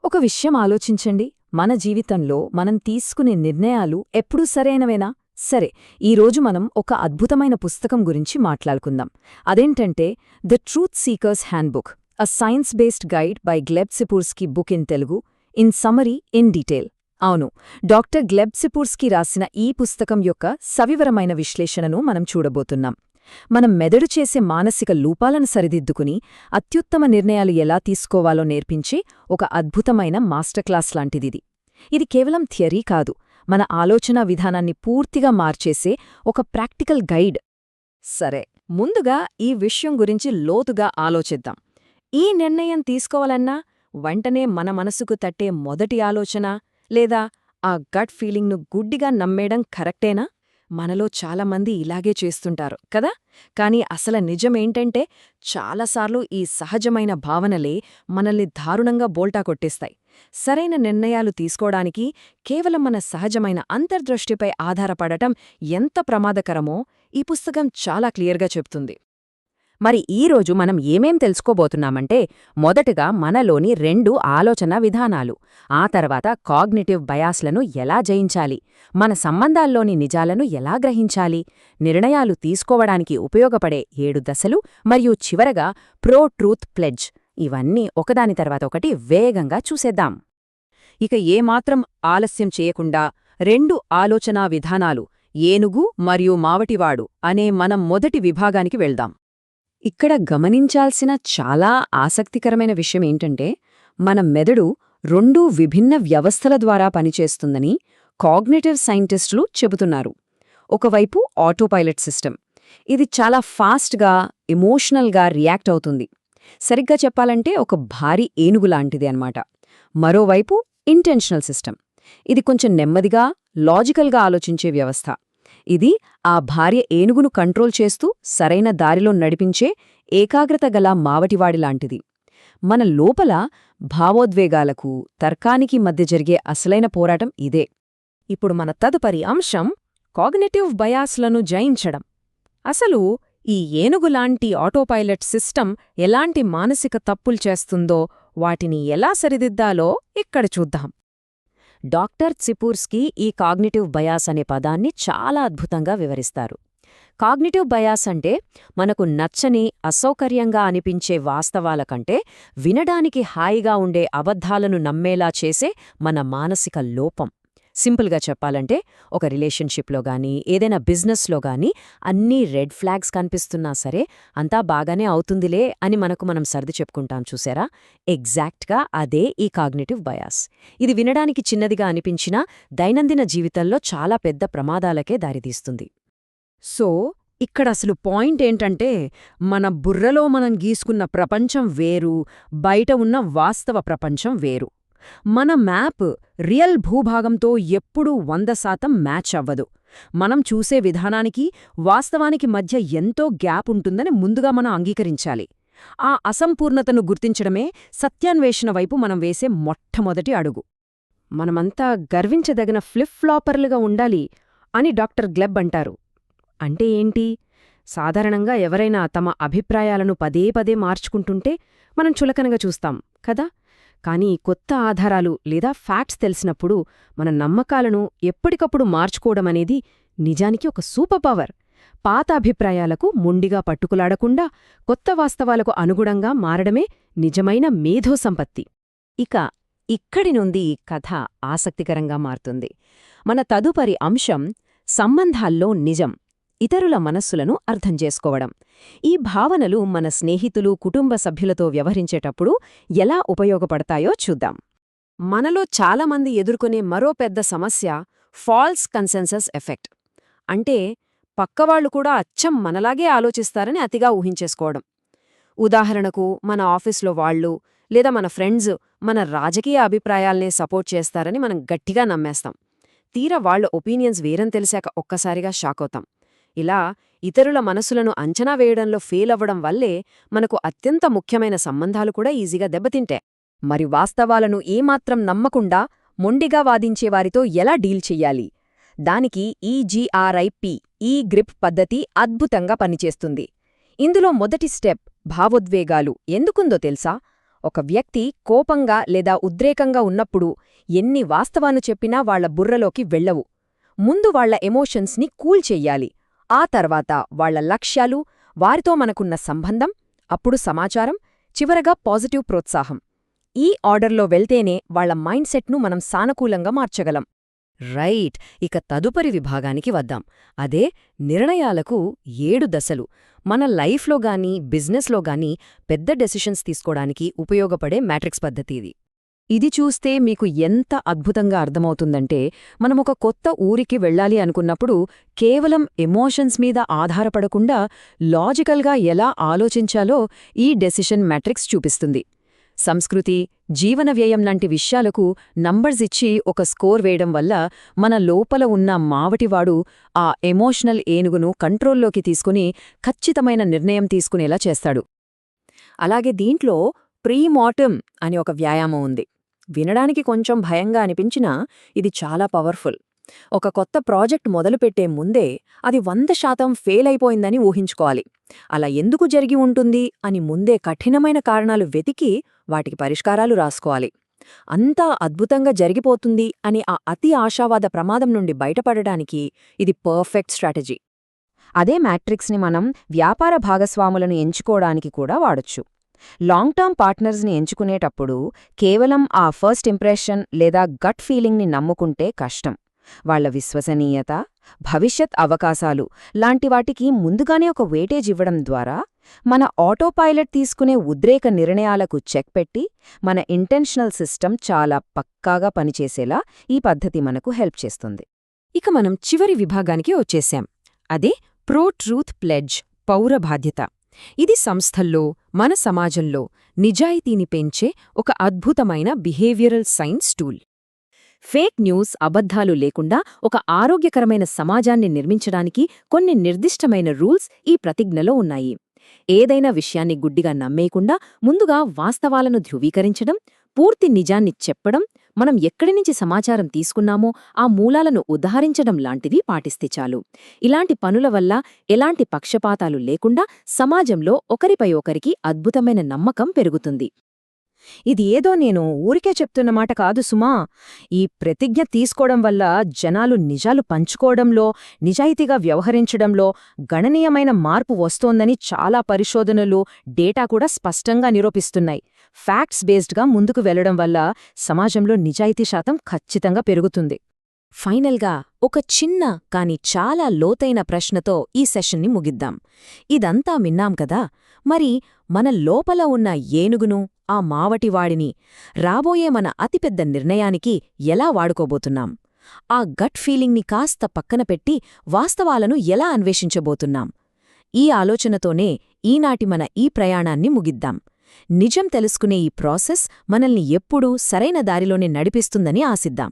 ఒక విషయం ఆలోచించండి. మన జీవితంలో మనం తీసుకునే నిర్ణయాలు ఎప్పుడూ సరైనవేనా? సరే, ఈరోజు మనం ఒక అద్భుతమైన పుస్తకం గురించి మాట్లాడుకుందాం. అదేంటంటే the truth seeker's handbook, a science based guide by Gleb Tsipursky book in Telugu, in summary in detail. అవును, డాక్టర్ గ్లెబ్ సిపూర్స్కీ రాసిన ఈ పుస్తకం యొక్క సవివరమైన విశ్లేషణను మనం చూడబోతున్నాం. మనం మెదడు చేసే మానసిక లూపాలను సరిదిద్దుకుని అత్యుత్తమ నిర్ణయాలు ఎలా తీసుకోవాలో నేర్పించే ఒక అద్భుతమైన మాస్టర్ క్లాస్ లాంటిదిది. ఇది కేవలం థియరీ కాదు, మన ఆలోచనా విధానాన్ని పూర్తిగా మార్చేసే ఒక ప్రాక్టికల్ గైడ్. సరే, ముందుగా ఈ విషయం గురించి లోతుగా ఆలోచిద్దాం. ఈ నిర్ణయం తీసుకోవాలన్నా వెంటనే మన మనసుకు తట్టే మొదటి ఆలోచన లేదా ఆ గట్ ఫీలింగ్ను గుడ్డిగా నమ్మేయడం కరెక్టేనా? మనలో చాలామంది ఇలాగే చేస్తుంటారు కదా. కాని అసలు నిజమేంటంటే చాలాసార్లు ఈ సహజమైన భావనలే మనల్ని దారుణంగా బోల్టా కొట్టేస్తాయి. సరైన నిర్ణయాలు తీసుకోవడానికి కేవలం మన సహజమైన అంతర్దృష్టిపై ఆధారపడటం ఎంత ప్రమాదకరమో ఈ పుస్తకం చాలా క్లియర్గా చెప్తుంది. మరి ఈరోజు మనం ఏమేం తెలుసుకోబోతున్నామంటే, మొదటగా మనలోని 2 ఆలోచన విధానాలు, ఆ తర్వాత కాగ్నిటివ్ బయాస్లను ఎలా జయించాలి, మన సంబంధాల్లోని నిజాలను ఎలా గ్రహించాలి, నిర్ణయాలు తీసుకోవడానికి ఉపయోగపడే 7 దశలు, మరియు చివరగా ప్రో ట్రూత్ ప్లెడ్జ్. ఇవన్నీ ఒకదాని తర్వాత ఒకటి వేగంగా చూసేద్దాం. ఇక ఏమాత్రం ఆలస్యం చేయకుండా 2 ఆలోచనా విధానాలు, ఏనుగు మరియు మావటివాడు అనే మనం మొదటి విభాగానికి వెళ్దాం. ఇక్కడ గమనించాల్సిన చాలా ఆసక్తికరమైన విషయమేంటంటే, మన మెదడు 2 విభిన్న వ్యవస్థల ద్వారా పనిచేస్తుందని కాగ్నిటివ్ సైంటిస్టులు చెబుతున్నారు. ఒకవైపు ఆటోపైలట్ సిస్టమ్, ఇది చాలా ఫాస్ట్గా, ఎమోషనల్గా రియాక్ట్ అవుతుంది. సరిగ్గా చెప్పాలంటే ఒక భారీ ఏనుగులాంటిది అన్నమాట. మరోవైపు ఇంటెన్షనల్ సిస్టమ్, ఇది కొంచెం నెమ్మదిగా, లాజికల్గా ఆలోచించే వ్యవస్థ. ఇది ఆ భార్య ఏనుగును కంట్రోల్ చేస్తూ సరైన దారిలో నడిపించే ఏకాగ్రత గల మావటివాడిలాంటిది. మన లోపల భావోద్వేగాలకు, తర్కానికి మధ్య జరిగే అసలైన పోరాటం ఇదే. ఇప్పుడు మన తదుపరి అంశం కాగ్నిటివ్ బయాస్లను జయించడం. అసలు ఈ ఏనుగులాంటి ఆటోపైలట్ సిస్టమ్ ఎలాంటి మానసిక తప్పులు చేస్తుందో, వాటిని ఎలా సరిదిద్దాలో ఇక్కడ చూద్దాం. డాక్టర్ సిపూర్స్కీ ఈ కాగ్నిటివ్ బయాస్ అనే పదాన్ని చాలా అద్భుతంగా వివరిస్తారు. కాగ్నిటివ్ బయాస్ అంటే మనకు నచ్చని, అసౌకర్యంగా అనిపించే వాస్తవాల కంటే వినడానికి హాయిగా ఉండే అబద్ధాలను నమ్మేలా చేసే మన మానసిక లోపం. సింపుల్గా చెప్పాలంటే, ఒక రిలేషన్షిప్లో గానీ, ఏదైనా బిజినెస్లో గానీ అన్నీ రెడ్ ఫ్లాగ్స్ కనిపిస్తున్నా సరే అంతా బాగానే అవుతుందిలే అని మనం సర్ది చెప్పుకుంటాం చూసారా. ఎగ్జాక్ట్గా అదే ఈ కాగ్నిటివ్ బయాస్. ఇది వినడానికి చిన్నదిగా అనిపించినా దైనందిన జీవితంలో చాలా పెద్ద ప్రమాదాలకే దారితీస్తుంది. సో ఇక్కడ అసలు పాయింట్ ఏంటంటే, మన బుర్రలో మనం గీసుకున్న ప్రపంచం వేరు, బయట ఉన్న వాస్తవ ప్రపంచం వేరు. మన మ్యాప్ రియల్ భూభాగంతో ఎప్పుడూ 100% మ్యాచ్ అవ్వదు. మనం చూసే విధానానికి, వాస్తవానికి మధ్య ఎంతో గ్యాప్ ఉంటుందని ముందుగా మనం అంగీకరించాలి. ఆ అసంపూర్ణతను గుర్తించడమే సత్యాన్వేషణ వైపు మనం వేసే మొట్టమొదటి అడుగు. మనమంతా గర్వించదగిన ఫ్లిప్ ఫ్లాపర్లుగా ఉండాలి అని డాక్టర్ గ్లెబ్ అంటారు. అంటే ఏంటి? సాధారణంగా ఎవరైనా తమ అభిప్రాయాలను పదే పదే మార్చుకుంటుంటే మనం చులకనగా చూస్తాం కదా. కానీ కొత్త ఆధారాలు లేదా ఫ్యాక్ట్స్ తెలిసినప్పుడు మన నమ్మకాలను ఎప్పటికప్పుడు మార్చుకోవడమనేది నిజానికి ఒక సూపర్ పవర్. పాత అభిప్రాయాలకు మొండిగా పట్టుకులాడకుండా కొత్త వాస్తవాలకు అనుగుణంగా మారడమే నిజమైన మేధో సంపత్తి. ఇక ఇక్కడి నుండి కథ ఆసక్తికరంగా మారుతుంది. మన తదుపరి అంశం సంబంధాల్లో నిజం, ఇతరుల మనస్సులను అర్థం చేసుకోవడం. ఈ భావనలు మన స్నేహితులు, కుటుంబ సభ్యులతో వ్యవహరించేటప్పుడు ఎలా ఉపయోగపడతాయో చూద్దాం. మనలో చాలామంది ఎదుర్కొనే మరో పెద్ద సమస్య ఫాల్స్ కన్సెన్సస్ ఎఫెక్ట్. అంటే పక్కవాళ్లు కూడా అచ్చం మనలాగే ఆలోచిస్తారని అతిగా ఊహించేసుకోవడం. ఉదాహరణకు, మన ఆఫీస్లో వాళ్ళు లేదా మన ఫ్రెండ్స్ మన రాజకీయ అభిప్రాయాల్నే సపోర్ట్ చేస్తారని మనం గట్టిగా నమ్మేస్తాం. తీరా వాళ్ల ఒపీనియన్స్ వేరని తెలిసాక ఒక్కసారిగా షాకవుతాం. ఇలా ఇతరుల మనసులను అంచనా వేయడంలో ఫెయిల్ అవ్వడం వల్లే మనకు అత్యంత ముఖ్యమైన సంబంధాలు కూడా ఈజీగా దెబ్బతింటే. మరి వాస్తవాలను ఏమాత్రం నమ్మకుండా మొండిగా వాదించేవారితో ఎలా డీల్ చెయ్యాలి? దానికి ఈజీఆర్ఐపి, ఈ గ్రిప్ పద్ధతి అద్భుతంగా పనిచేస్తుంది. ఇందులో మొదటి స్టెప్ భావోద్వేగాలు ఎందుకుందో తెలుసా? ఒక వ్యక్తి కోపంగా లేదా ఉద్రేకంగా ఉన్నప్పుడు ఎన్ని వాస్తవాలు చెప్పినా వాళ్ల బుర్రలోకి వెళ్ళవు. ముందు వాళ్ల ఎమోషన్స్ని కూల్ చెయ్యాలి. ఆ తర్వాత వాళ్ల లక్ష్యాలు, వారితో మనకున్న సంబంధం, అప్పుడు సమాచారం, చివరగా పాజిటివ్ ప్రోత్సాహం. ఈ ఆర్డర్లో వెళ్తేనే వాళ్ల మైండ్ సెట్ను మనం సానుకూలంగా మార్చగలం. రైట్. ఇక తదుపరి విభాగానికి వద్దాం. అదే నిర్ణయాలకు 7 దశలు. మన లైఫ్లో గానీ బిజినెస్లో గానీ పెద్ద డెసిషన్స్ తీసుకోవడానికి ఉపయోగపడే మ్యాట్రిక్స్ పద్ధతి ఇది. ఇది చూస్తే మీకు ఎంత అద్భుతంగా అర్థమవుతుందంటే, మనమొక కొత్త ఊరికి వెళ్ళాలి అనుకున్నప్పుడు కేవలం ఎమోషన్స్ మీద ఆధారపడకుండా లాజికల్గా ఎలా ఆలోచించాలో ఈ డెసిషన్ మ్యాట్రిక్స్ చూపిస్తుంది. సంస్కృతి, జీవన వ్యయం లాంటి విషయాలకు నంబర్స్ ఇచ్చి ఒక స్కోర్ వేయడం వల్ల మన లోపల ఉన్న మావటివాడు ఆ ఎమోషనల్ ఏనుగును కంట్రోల్లోకి తీసుకుని ఖచ్చితమైన నిర్ణయం తీసుకునేలా చేస్తాడు. అలాగే దీంట్లో ప్రీమార్టమ్ అని ఒక వ్యాయామం ఉంది. వినడానికి కొంచెం భయంగా అనిపించినా ఇది చాలా పవర్ఫుల్. ఒక కొత్త ప్రాజెక్ట్ మొదలుపెట్టే ముందే అది 100% ఫెయిల్ అయిపోయిందని ఊహించుకోవాలి. అలా ఎందుకు జరిగి ఉంటుంది అని ముందే కఠినమైన కారణాలు వెతికి వాటికి పరిష్కారాలు రాసుకోవాలి. అంతా అద్భుతంగా జరిగిపోతుంది అని ఆ అతి ఆశావాద ప్రమాదం నుండి బయటపడడానికి ఇది పర్ఫెక్ట్ స్ట్రాటజీ. అదే మ్యాట్రిక్స్ని మనం వ్యాపార భాగస్వాములను ఎంచుకోవడానికి కూడా వాడొచ్చు. లాంగ్ టర్మ్ పార్ట్నర్స్ని ఎంచుకునేటప్పుడు కేవలం ఆ ఫస్ట్ ఇంప్రెషన్ లేదా గట్ ఫీలింగ్ని నమ్ముకుంటే కష్టం. వాళ్ల విశ్వసనీయత, భవిష్యత్ అవకాశాలు లాంటి వాటికి ముందుగానే ఒక వెయిటేజ్ ఇవ్వడం ద్వారా మన ఆటోపైలట్ తీసుకునే ఉద్రేక నిర్ణయాలకు చెక్ పెట్టి మన ఇంటెన్షనల్ సిస్టమ్ చాలా పక్కాగా పనిచేసేలా ఈ పద్ధతి మనకు హెల్ప్ చేస్తుంది. ఇక మనం చివరి విభాగానికి వచ్చేశాం. అదే ప్రో ట్రూత్ ప్లెడ్జ్, పౌర బాధ్యత. ఇది సంస్థల్లో, మన సమాజంలో నిజాయితీని పెంచే ఒక అద్భుతమైన behavioural science tool. Fake news, అబద్ధాలు లేకుండా ఒక ఆరోగ్యకరమైన సమాజాన్ని నిర్మించడానికి కొన్ని నిర్దిష్టమైన రూల్స్ ఈ ప్రతిజ్ఞలో ఉన్నాయి. ఏదైనా విషయాన్ని గుడ్డిగా నమ్మేయకుండా ముందుగా వాస్తవాలను ధృవీకరించడం, పూర్తి నిజాన్ని చెప్పడం, మనం ఎక్కడి నుంచి సమాచారం తీసుకున్నామో ఆ మూలాలను ఉదహరించడం లాంటివి పాటిస్తే చాలు. ఇలాంటి పనుల వల్ల ఎలాంటి పక్షపాతాలు లేకుండా సమాజంలో ఒకరిపై ఒకరికి అద్భుతమైన నమ్మకం పెరుగుతుంది. ఇది ఏదో నేను ఊరికే చెప్తున్న మాట కాదు సుమా. ఈ ప్రతిజ్ఞ తీసుకోవడం వల్ల జనాలు నిజాలు పంచుకోవడంలో, నిజాయితీగా వ్యవహరించడంలో గణనీయమైన మార్పు వస్తోందని చాలా పరిశోధనలు, డేటా కూడా స్పష్టంగా నిరూపిస్తున్నాయి. ఫ్యాక్ట్స్ బేస్డ్గా ముందుకు వెళ్లడం వల్ల సమాజంలో నిజాయితీ శాతం ఖచ్చితంగా పెరుగుతుంది. ఫైనల్గా ఒక చిన్న కాని చాలా లోతైన ప్రశ్నతో ఈ సెషన్ని ముగిద్దాం. ఇదంతా విన్నాం కదా, మరి మన లోపల ఉన్న ఏనుగును, ఆ మావటివాడిని రాబోయే మన అతిపెద్ద నిర్ణయానికి ఎలా వాడుకోబోతున్నాం? ఆ గట్ ఫీలింగ్ని కాస్త పక్కన పెట్టి వాస్తవాలను ఎలా అన్వేషించబోతున్నాం? ఈ ఆలోచనతోనే ఈనాటి మన ఈ ప్రయాణాన్ని ముగిద్దాం. నిజం తెలుసుకునే ఈ ప్రాసెస్ మనల్ని ఎప్పుడూ సరైన దారిలోనే నడిపిస్తుందని ఆశిద్దాం.